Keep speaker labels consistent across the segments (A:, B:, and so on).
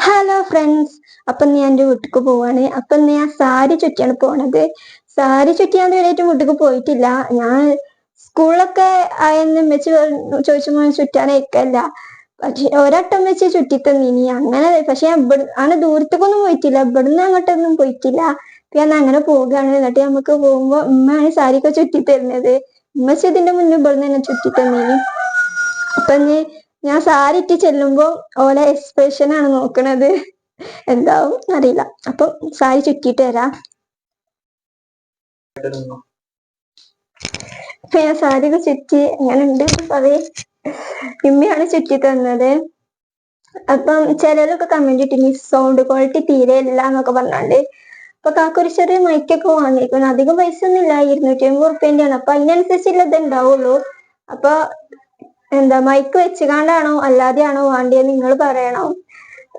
A: Hello friends, അപ്പം ഞാൻ എൻ്റെ വീട്ടിലേക്ക് പോവാണ്. അപ്പം ഞാൻ സാരി ചുറ്റിയാണ് പോണത്. സാരി ചുറ്റിയാൻ ഇതുവരെയായിട്ട് വീട്ടിലേക്ക് പോയിട്ടില്ല. ഞാൻ സ്കൂളിലൊക്കെ ആയെന്ന് വെച്ച് ചോദിച്ചപ്പോൾ ചുറ്റാനേക്കല്ല. പക്ഷെ ഒരട്ടം വെച്ച് ചുറ്റി തന്നിനി അങ്ങനെ. പക്ഷെ ഞാൻ അങ്ങനെ ദൂരത്തേക്കൊന്നും പോയിട്ടില്ല, ഇവിടുന്ന് അങ്ങോട്ടൊന്നും പോയിട്ടില്ല. ഞാൻ അങ്ങനെ പോവുകയാണ്. എന്നിട്ട് നമുക്ക് പോകുമ്പോ ഉമ്മയാണ് സാരിയൊക്കെ ചുറ്റി തരുന്നത്. ഉമ്മച്ചി ഇതിന്റെ മുന്നേ ഇവിടുന്ന് തന്നെ ചുറ്റി തന്നിനി. അപ്പൊ ഞാൻ സാരി ഇട്ട് ചെല്ലുമ്പോ ഓലെ എക്സ്പ്രഷൻ ആണ് നോക്കണത്, എന്താവും അറിയില്ല. അപ്പൊ സാരി ചുറ്റിട്ട് വരാം. ഞാൻ സാരി ഒക്കെ ചുറ്റി എങ്ങനെ ഉണ്ട് പറയേ. ഇമ്മയാണ് ചുറ്റി തന്നത്. അപ്പം ചിലരൊക്കെ കമന്റ് ഇട്ടിനി സൗണ്ട് ക്വാളിറ്റി തീരെ ഇല്ല എന്നൊക്കെ പറഞ്ഞാണ്ട്. അപ്പൊ കാക്കൊരു ചെറിയ മൈക്കൊക്കെ വാങ്ങിക്കണം. അധികം പൈസ ഒന്നും ഇല്ല, 250 റുപ്യൻ്റെയാണ്. അപ്പൊ അതിനനുസരിച്ചുള്ളത് ഉണ്ടാവുള്ളൂ. അപ്പൊ എന്താ മൈക്ക് വെച്ചുകാണ്ടാണോ അല്ലാതെയാണോ വേണ്ടിയത് നിങ്ങൾ പറയണം.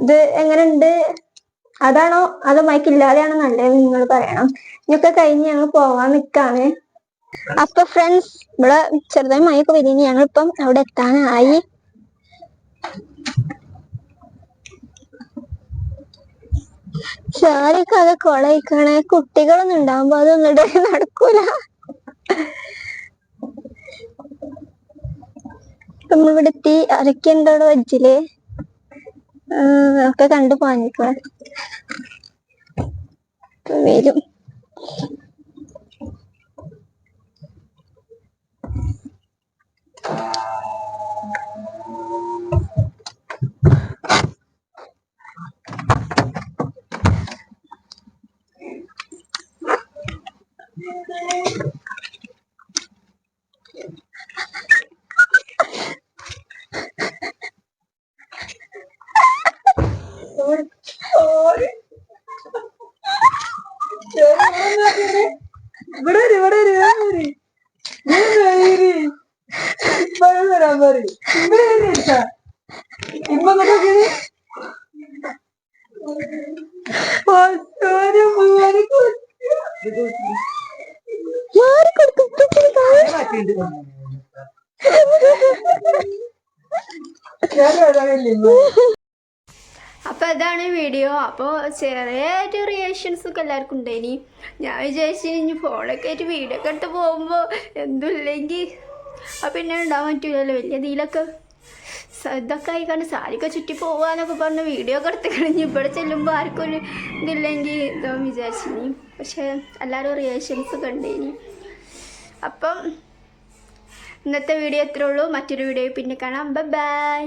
A: ഇത് എങ്ങനെയുണ്ട്, അതാണോ അതോ മൈക്ക് ഇല്ലാതെയാണോ നല്ലത് നിങ്ങൾ പറയണം. ഇതൊക്കെ കഴിഞ്ഞ് ഞങ്ങൾ പോവാൻ നിൽക്കാണ്. അപ്പൊ ഫ്രണ്ട്സ്, ഇവിടെ ചെറുതായി മഴയൊക്കെ വരുന്നു. ഞങ്ങളിപ്പം അവിടെ എത്താനായി. സാരിയൊക്കെ അത് കൊളയിക്കണേ. കുട്ടികളൊന്നും ഉണ്ടാവുമ്പോ അതൊന്നും ഇടയിൽ നടക്കൂല. നമ്മളിവിടെ എത്തി. അരക്കുണ്ടോ വെച്ചില് ഒക്കെ കണ്ടു പോഞ്ഞിക്കണേ വരും.
B: അപ്പോൾ ഇതാണ് വീഡിയോ. അപ്പോൾ ചെറിയായിട്ട് റിയാക്ഷൻസ് ഒക്കെ എല്ലാവർക്കും ഉണ്ടായിനി. ഞാൻ വിചാരിച്ചു ഇനി ഫോണൊക്കെ ആയിട്ട് വീഡിയോ ഒക്കെ എടുത്ത് പോകുമ്പോൾ എന്തുമില്ലെങ്കിൽ അപ്പം പിന്നെ ഉണ്ടാവാൻ പറ്റില്ലല്ലോ. വലിയ ഇതിലൊക്കെ ഇതൊക്കെ ആയിക്കാണ്ട് സാരിയൊക്കെ ചുറ്റി പോവാന്നൊക്കെ പറഞ്ഞ് വീഡിയോ ഒക്കെ എടുത്ത് കഴിഞ്ഞ് ഇവിടെ ചെല്ലുമ്പോൾ ആർക്കും ഒരു ഇതില്ലെങ്കിൽ ഇതാവും വിചാരിച്ചിനി. പക്ഷേ എല്ലാവരും റിയാക്ഷൻസ് ഒക്കെ ഉണ്ടായിനി. അപ്പം ഇന്നത്തെ വീഡിയോ എത്രയേ ഉള്ളൂ. മറ്റൊരു വീഡിയോ പിന്നെ കാണാം. ബൈ.